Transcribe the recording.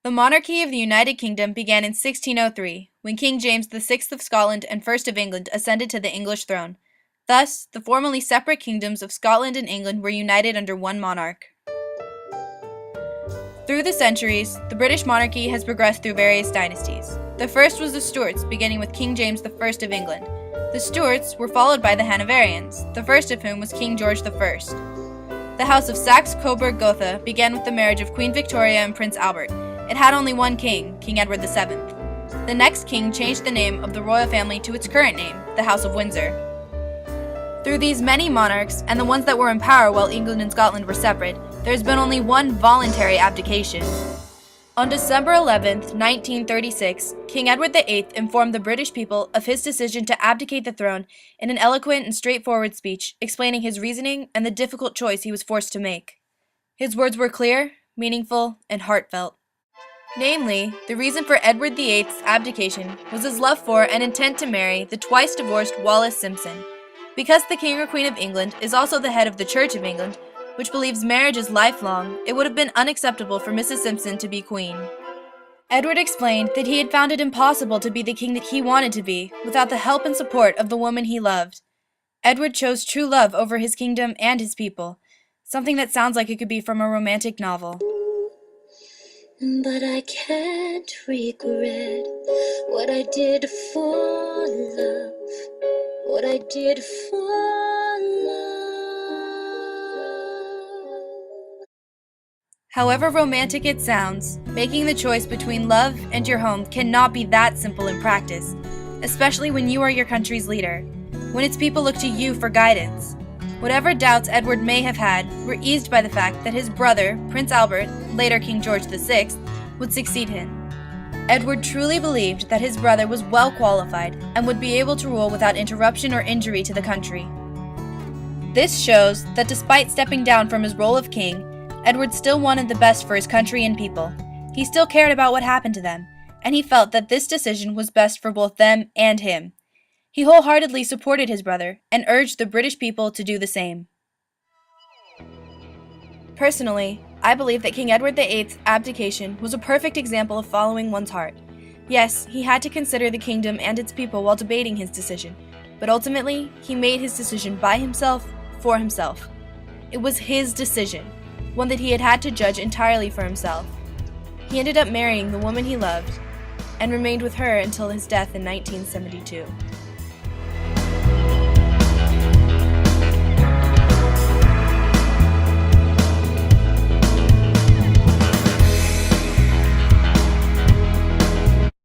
The monarchy of the United Kingdom began in 1603, when King James VI of Scotland and I of England ascended to the English throne. Thus, the formerly separate kingdoms of Scotland and England were united under one monarch. Through the centuries, the British monarchy has progressed through various dynasties. The first was the Stuarts, beginning with King James I of England. The Stuarts were followed by the Hanoverians, the first of whom was King George I. The House of Saxe-Coburg-Gotha began with the marriage of Queen Victoria and Prince Albert. It had only one king, King Edward VII. The next king changed the name of the royal family to its current name, the House of Windsor. Through these many monarchs, and the ones that were in power while England and Scotland were separate, there has been only one voluntary abdication. On December 11, 1936, King Edward VIII informed the British people of his decision to abdicate the throne in an eloquent and straightforward speech, explaining his reasoning and the difficult choice he was forced to make. His words were clear, meaningful, and heartfelt. Namely, the reason for Edward VIII's abdication was his love for and intent to marry the twice-divorced Wallis Simpson. Because the King or Queen of England is also the head of the Church of England, which believes marriage is lifelong, it would have been unacceptable for Mrs. Simpson to be queen. Edward explained that he had found it impossible to be the king that he wanted to be without the help and support of the woman he loved. Edward chose true love over his kingdom and his people, something that sounds like it could be from a romantic novel. But I can't regret what I did for love, what I did for love. However romantic it sounds, making the choice between love and your home cannot be that simple in practice, especially when you are your country's leader, when its people look to you for guidance. Whatever doubts Edward may have had were eased by the fact that his brother, Prince Albert, later King George VI, would succeed him. Edward truly believed that his brother was well qualified and would be able to rule without interruption or injury to the country. This shows that despite stepping down from his role of king, Edward still wanted the best for his country and people. He still cared about what happened to them, and he felt that this decision was best for both them and him. He wholeheartedly supported his brother and urged the British people to do the same. Personally, I believe that King Edward VIII's abdication was a perfect example of following one's heart. Yes, he had to consider the kingdom and its people while debating his decision, but ultimately, he made his decision by himself, for himself. It was his decision, one that he had had to judge entirely for himself. He ended up marrying the woman he loved, and remained with her until his death in 1972.